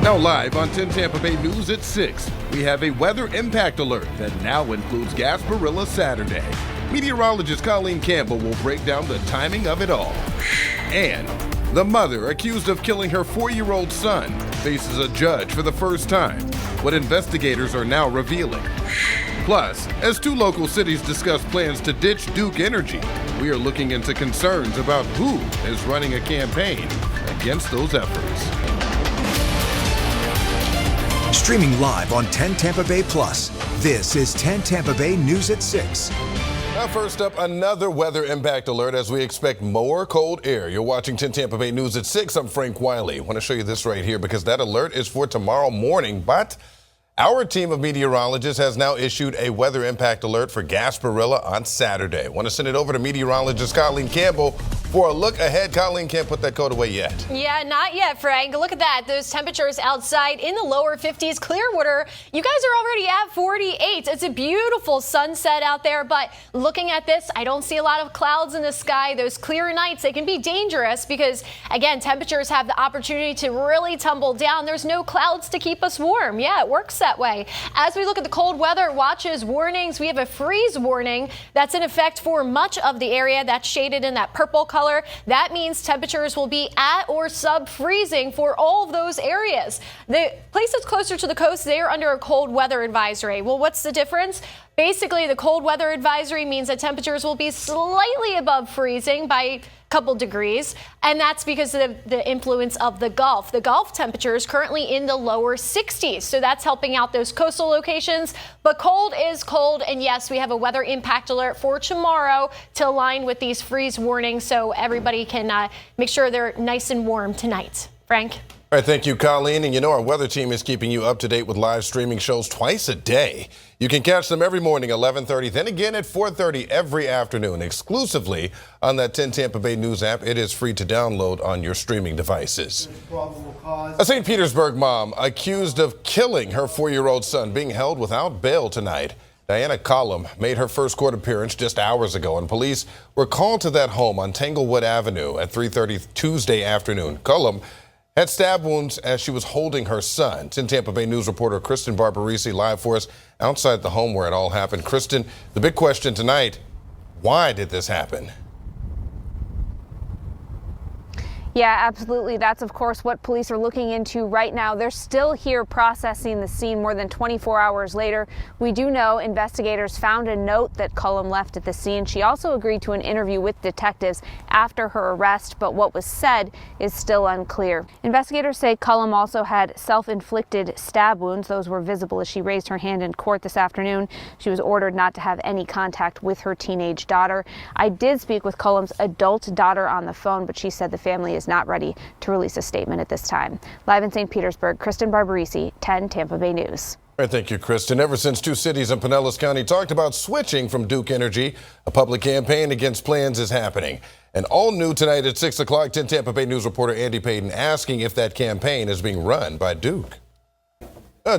Now live on 10 Tampa Bay News at 6, we have a weather impact alert that now includes Gasparilla Saturday. Meteorologist Colleen Campbell will break down the timing of it all. And the mother accused of killing her 4-year-old son faces a judge for the first time, what investigators are now revealing. Plus, as 2 local cities discuss plans to ditch Duke Energy, we are looking into concerns about who is running a campaign against those efforts. Streaming live on 10 Tampa Bay Plus, this is 10 Tampa Bay News at 6. Now first up, another weather impact alert as we expect more cold air. You're watching 10 Tampa Bay News at 6. I'm Frank Wiley. I want to show you this right here because that alert is for tomorrow morning, but our team of meteorologists has now issued a weather impact alert for Gasparilla on Saturday. I want to send it over to meteorologist Colleen Campbell for a look ahead. Colleen can't put that coat away yet. Yeah, not yet, Frank. Look at that. Those temperatures outside in the lower 50s. Clearwater, you guys are already at 48. It's a beautiful sunset out there, but looking at this, I don't see a lot of clouds in the sky. Those clear nights, they can be dangerous because, again, temperatures have the opportunity to really tumble down. There's no clouds to keep us warm. Yeah, it works that way. As we look at the cold weather watches, warnings, we have a freeze warning that's in effect for much of the area. That's shaded in that purple color. That means temperatures will be at or sub-freezing for all of those areas. The places closer to the coast, they are under a cold weather advisory. Well, what's the difference? Basically, the cold weather advisory means that temperatures will be slightly above freezing by a couple degrees, and that's because of the influence of the Gulf. The Gulf temperature is currently in the lower 60s, so that's helping out those coastal locations. But cold is cold, and yes, we have a weather impact alert for tomorrow to align with these freeze warnings so everybody can make sure they're nice and warm tonight. Frank? All right, thank you, Colleen. And you know our weather team is keeping you up to date with live streaming shows twice a day. You can catch them every morning, 11:30, then again at 4:30 every afternoon, exclusively on that 10 Tampa Bay News app. It is free to download on your streaming devices. A St. Petersburg mom accused of killing her 4-year-old son being held without bail tonight. Diana Collum made her first court appearance just hours ago, and police were called to that home on Tanglewood Avenue at 3:30 Tuesday afternoon. Collum had stab wounds as she was holding her son. 10 Tampa Bay News reporter Kristen Barbarisi live for us outside the home where it all happened. Kristen, the big question tonight, why did this happen? Yeah, absolutely. That's, of course, what police are looking into right now. They're still here processing the scene more than 24 hours later. We do know investigators found a note that Cullum left at the scene. She also agreed to an interview with detectives after her arrest, but what was said is still unclear. Investigators say Cullum also had self-inflicted stab wounds. Those were visible as she raised her hand in court this afternoon. She was ordered not to have any contact with her teenage daughter. I did speak with Cullum's adult daughter on the phone, but she said the family is not ready to release a statement at this time. Live in St. Petersburg, Kristen Barbarisi, 10 Tampa Bay News. All right, thank you, Kristen. Ever since 2 cities in Pinellas County talked about switching from Duke Energy, a public campaign against plans is happening. And all new tonight at 6 o'clock, 10 Tampa Bay News reporter Andy Payton asking if that campaign is being run by Duke.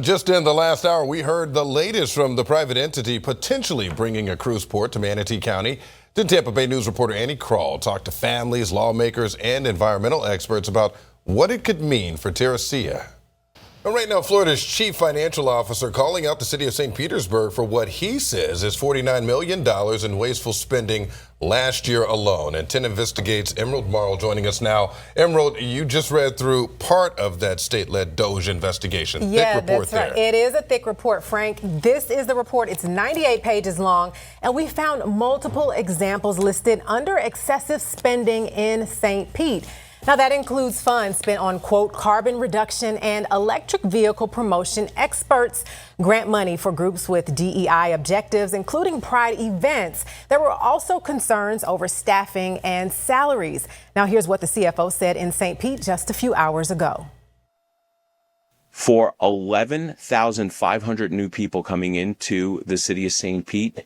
Just in the last hour, we heard the latest from the private entity potentially bringing a cruise port to Manatee County. 10 Tampa Bay News reporter Annie Krall talked to families, lawmakers, and environmental experts about what it could mean for Terracea. Right now, Florida's chief financial officer calling out the city of St. Petersburg for what he says is $49 million in wasteful spending last year alone. And 10 Investigates' Emerald Marl joining us now. Emerald, you just read through part of that state-led DOJ investigation. Yeah, thick report that's right. there. It is a thick report, Frank. This is the report. It's 98 pages long, and we found multiple examples listed under excessive spending in St. Pete. Now, that includes funds spent on, quote, carbon reduction and electric vehicle promotion. Experts grant money for groups with DEI objectives, including pride events. There were also concerns over staffing and salaries. Now, here's what the CFO said in St. Pete just a few hours ago. For 11,500 new people coming into the city of St. Pete,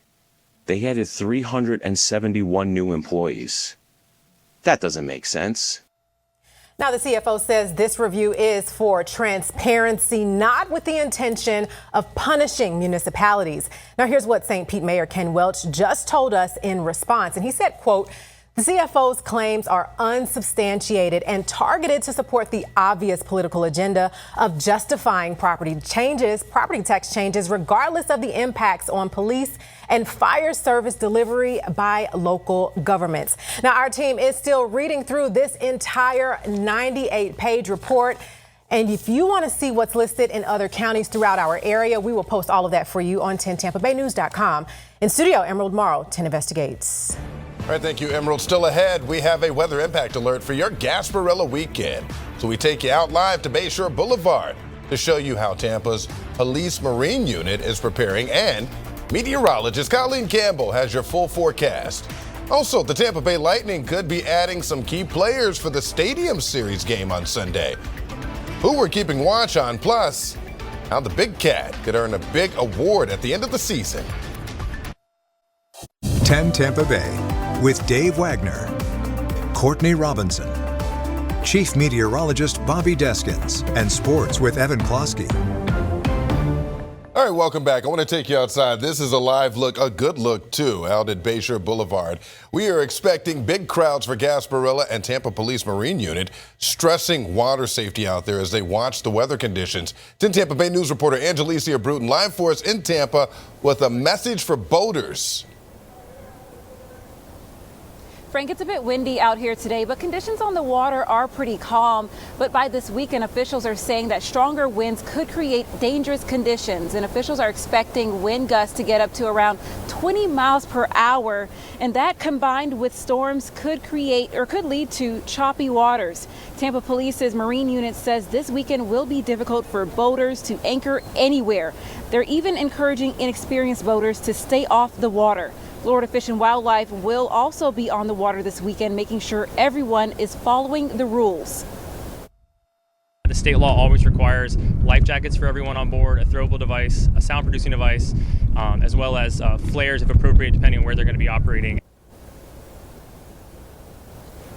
they added 371 new employees. That doesn't make sense. Now, the CFO says this review is for transparency, not with the intention of punishing municipalities. Now, here's what St. Pete Mayor Ken Welch just told us in response. And he said, quote, The CFO's claims are unsubstantiated and targeted to support the obvious political agenda of justifying property tax changes, regardless of the impacts on police and fire service delivery by local governments. Now, our team is still reading through this entire 98-page report. And if you want to see what's listed in other counties throughout our area, we will post all of that for you on 10TampaBayNews.com. In studio, Emerald Morrow, 10 Investigates. All right, thank you, Emerald. Still ahead, we have a weather impact alert for your Gasparilla weekend. So we take you out live to Bayshore Boulevard to show you how Tampa's Police Marine Unit is preparing, and meteorologist Colleen Campbell has your full forecast. Also, the Tampa Bay Lightning could be adding some key players for the Stadium Series game on Sunday. Who we're keeping watch on, plus how the Big Cat could earn a big award at the end of the season. 10 Tampa Bay with Dave Wagner, Courtney Robinson, Chief Meteorologist Bobby Deskins, and Sports with Evan Klosky. All right, welcome back. I want to take you outside. This is a live look, a good look, too, out at Bayshore Boulevard. We are expecting big crowds for Gasparilla and Tampa Police Marine Unit, stressing water safety out there as they watch the weather conditions. 10 Tampa Bay News reporter Angelicia Bruton live for us in Tampa with a message for boaters. Frank, it's a bit windy out here today, but conditions on the water are pretty calm. But by this weekend, officials are saying that stronger winds could create dangerous conditions, and officials are expecting wind gusts to get up to around 20 miles per hour. And that, combined with storms, could lead to choppy waters. Tampa Police's Marine Unit says this weekend will be difficult for boaters to anchor anywhere. They're even encouraging inexperienced boaters to stay off the water. Florida Fish and Wildlife will also be on the water this weekend, making sure everyone is following the rules. The state law always requires life jackets for everyone on board, a throwable device, a sound producing device, as well as flares if appropriate, depending on where they're going to be operating.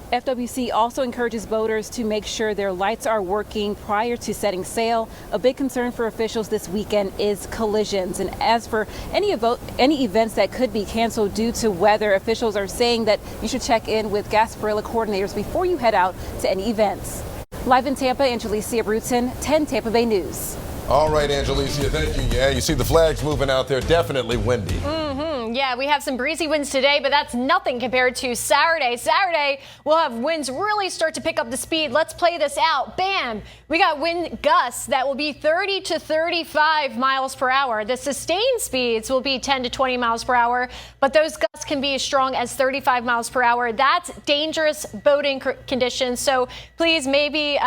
FWC also encourages boaters to make sure their lights are working prior to setting sail. A big concern for officials this weekend is collisions. And as for any events that could be canceled due to weather, officials are saying that you should check in with Gasparilla coordinators before you head out to any events. Live in Tampa, Angelicia Bruton, 10 Tampa Bay News. All right, Angelicia, thank you. Yeah, you see the flags moving out there. Definitely windy. Yeah, we have some breezy winds today, but that's nothing compared to Saturday. Saturday, we'll have winds really start to pick up the speed. Let's play this out. Bam! We got wind gusts that will be 30 to 35 miles per hour. The sustained speeds will be 10 to 20 miles per hour, but those gusts can be as strong as 35 miles per hour. That's dangerous boating conditions. So please, maybe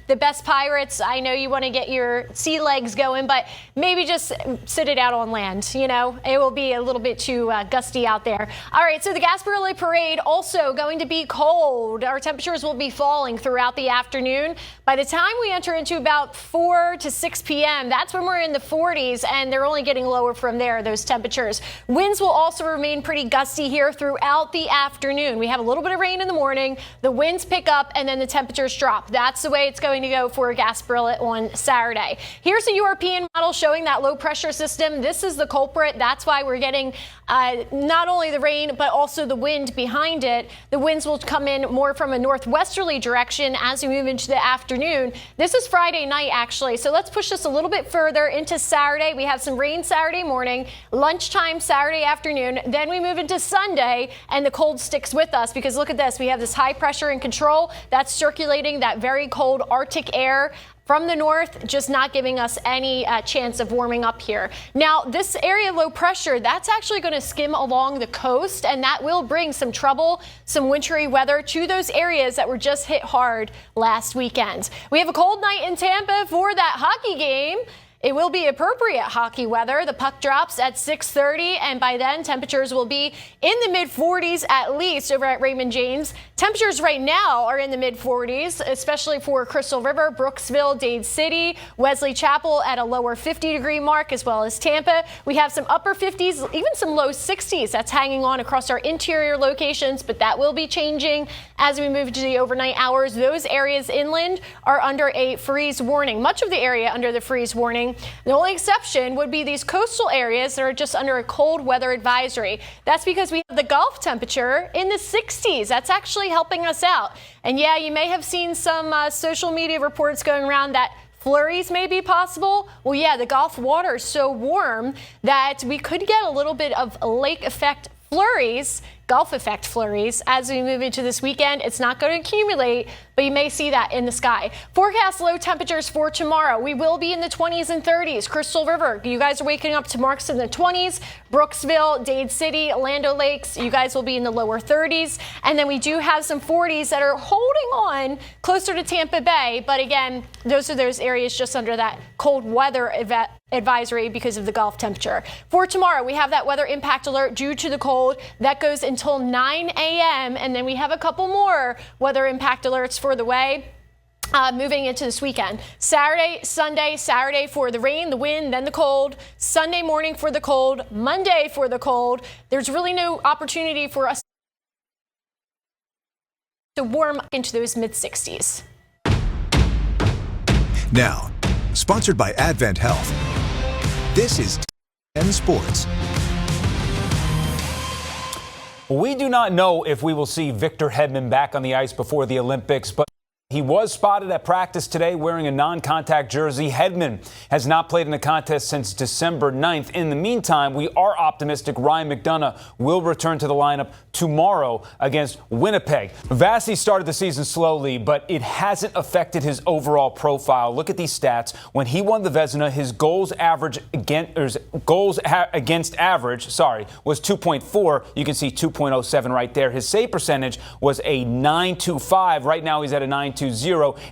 the best pirates, I know you want to get your sea legs going, but maybe just sit it out on land. You know, it will be a little bit too gusty out there. All right, so the Gasparilla Parade also going to be cold. Our temperatures will be falling throughout the afternoon. By the time we enter into about 4 to 6 p.m., that's when we're in the 40s, and they're only getting lower from there, those temperatures. Winds will also remain pretty gusty here throughout the afternoon. We have a little bit of rain in the morning, the winds pick up, and then the temperatures drop. That's the way it's going to go for Gasparilla on Saturday. Here's a European model showing that low pressure system. This is the culprit. That's why we're getting not only the rain, but also the wind behind it. The winds will come in more from a northwesterly direction as we move into the afternoon. This is Friday night, actually. So let's push this a little bit further into Saturday. We have some rain Saturday morning, lunchtime Saturday afternoon. Then we move into Sunday, and the cold sticks with us because look at this. We have this high pressure in control that's circulating that very cold Arctic air from the north, just not giving us any chance of warming up here. Now, this area low pressure, that's actually going to skim along the coast, and that will bring some trouble, some wintry weather to those areas that were just hit hard last weekend. We have a cold night in Tampa for that hockey game. It will be appropriate hockey weather. The puck drops at 6:30, and by then temperatures will be in the mid-40s at least over at Raymond James. Temperatures right now are in the mid-40s, especially for Crystal River, Brooksville, Dade City, Wesley Chapel at a lower 50-degree mark, as well as Tampa. We have some upper 50s, even some low 60s. That's hanging on across our interior locations, but that will be changing as we move to the overnight hours. Those areas inland are under a freeze warning. Much of the area under the freeze warning. morning. The only exception would be these coastal areas that are just under a cold weather advisory. That's because we have the Gulf temperature in the 60s. That's actually helping us out. And yeah, you may have seen some social media reports going around that flurries may be possible. Well, yeah, the Gulf water is so warm that we could get a little bit of lake effect flurries, Gulf effect flurries, as we move into this weekend. It's not going to accumulate, but you may see that in the sky. Forecast low temperatures for tomorrow. We will be in the 20s and 30s. Crystal River, you guys are waking up to marks in the 20s. Brooksville, Dade City, Land O'Lakes, you guys will be in the lower 30s. And then we do have some 40s that are holding on closer to Tampa Bay. But again, those are those areas just under that cold weather advisory because of the Gulf temperature. For tomorrow, we have that weather impact alert due to the cold. That goes until 9 a.m. And then we have a couple more weather impact alerts for the way. Moving into this weekend. Saturday, Sunday, Saturday for the rain, the wind, then the cold. Sunday morning for the cold. Monday for the cold. There's really no opportunity for us to warm up into those mid-60s. Now, sponsored by Advent Health, this is 10 Sports. We do not know if we will see Victor Hedman back on the ice before the Olympics, but he was spotted at practice today wearing a non-contact jersey. Hedman has not played in a contest since December 9th. In the meantime, we are optimistic Ryan McDonough will return to the lineup tomorrow against Winnipeg. Vasi started the season slowly, but it hasn't affected his overall profile. Look at these stats. When he won the Vezina, his goals against average was 2.4. You can see 2.07 right there. His save percentage was a 9.25. Right now he's at a 9.20.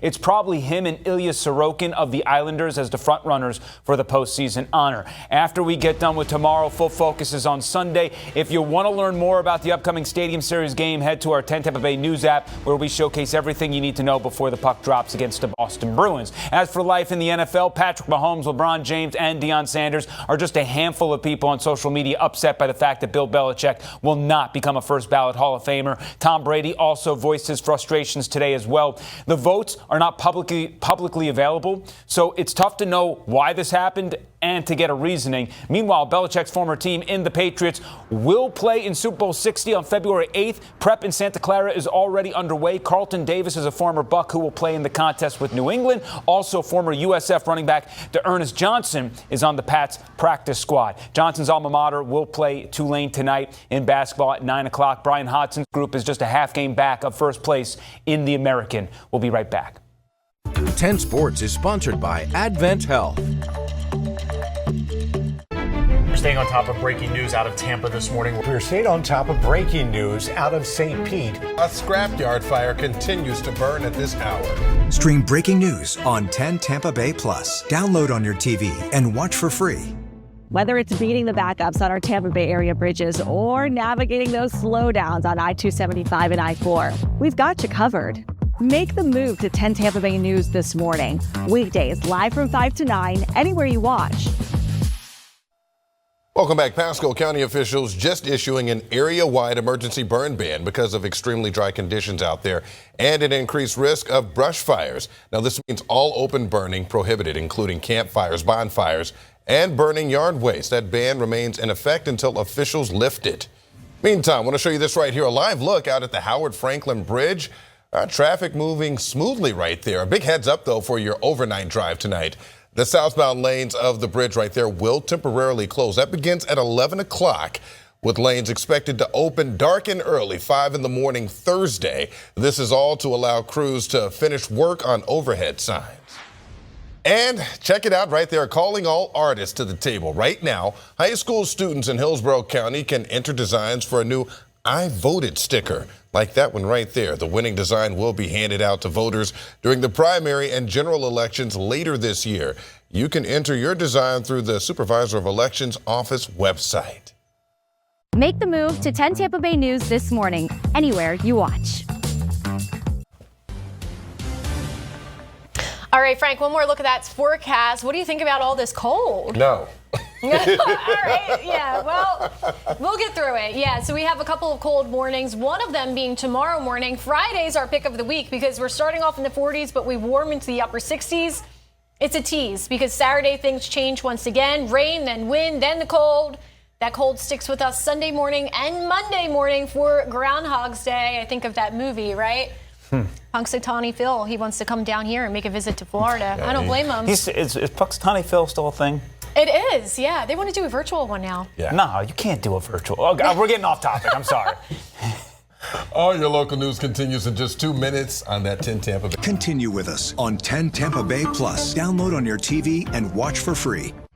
It's probably him and Ilya Sorokin of the Islanders as the front runners for the postseason honor. After we get done with tomorrow, full focus is on Sunday. If you want to learn more about the upcoming Stadium Series game, head to our 10 Tampa Bay News app, where we showcase everything you need to know before the puck drops against the Boston Bruins. As for life in the NFL, Patrick Mahomes, LeBron James, and Deion Sanders are just a handful of people on social media upset by the fact that Bill Belichick will not become a first-ballot Hall of Famer. Tom Brady also voiced his frustrations today as well. The votes are not publicly available, so it's tough to know why this happened and to get a reasoning. Meanwhile, Belichick's former team in the Patriots will play in Super Bowl 60 on February 8th. Prep in Santa Clara is already underway. Carlton Davis is a former Buck who will play in the contest with New England. Also, former USF running back D'Ernest Johnson is on the Pats practice squad. Johnson's alma mater will play Tulane tonight in basketball at 9 o'clock. Brian Hodson's group is just a half game back of first place in the American. We'll be right back. 10 Sports is sponsored by Advent Health. We're staying on top of breaking news out of Tampa this morning. We're staying on top of breaking news out of St. Pete. A scrapyard fire continues to burn at this hour. Stream breaking news on 10 Tampa Bay Plus. Download on your TV and watch for free. Whether it's beating the backups on our Tampa Bay area bridges or navigating those slowdowns on I-275 and I-4, we've got you covered. Make the move to 10 Tampa Bay News this morning. Weekdays live from 5 to 9, anywhere you watch. Welcome back. Pasco County officials just issuing an area-wide emergency burn ban because of extremely dry conditions out there and an increased risk of brush fires. Now, this means all open burning prohibited, including campfires, bonfires, and burning yard waste. That ban remains in effect until officials lift it. Meantime, I want to show you this right here, a live look out at the Howard Franklin Bridge. Traffic moving smoothly right there. A big heads up, though, for your overnight drive tonight. The southbound lanes of the bridge right there will temporarily close. That begins at 11 o'clock, with lanes expected to open dark and early, 5 in the morning Thursday. This is all to allow crews to finish work on overhead signs. And check it out right there, calling all artists to the table. Right now, high school students in Hillsborough County can enter designs for a new I Voted sticker. Like that one right there. The winning design will be handed out to voters during the primary and general elections later this year. You can enter your design through the Supervisor of Elections Office website. Make the move to 10 Tampa Bay News this morning, anywhere you watch. All right, Frank, one more look at that forecast. What do you think about all this cold? No. All right, yeah, well, we'll get through it. Yeah, so we have a couple of cold mornings, one of them being tomorrow morning. Friday's our pick of the week because we're starting off in the 40s, but we warm into the upper 60s. It's a tease because Saturday things change once again. Rain, then wind, then the cold. That cold sticks with us Sunday morning and Monday morning for Groundhog's Day. I think of that movie, right? Punxsutawney Phil, he wants to come down here and make a visit to Florida. I don't blame him. Is Punxsutawney Phil still a thing? It is, yeah. They want to do a virtual one now. Yeah. No, you can't do a virtual. Oh, God, we're getting off topic. I'm sorry. All your local news continues in just 2 minutes on that 10 Tampa Bay. Continue with us on 10 Tampa Bay Plus. Download on your TV and watch for free.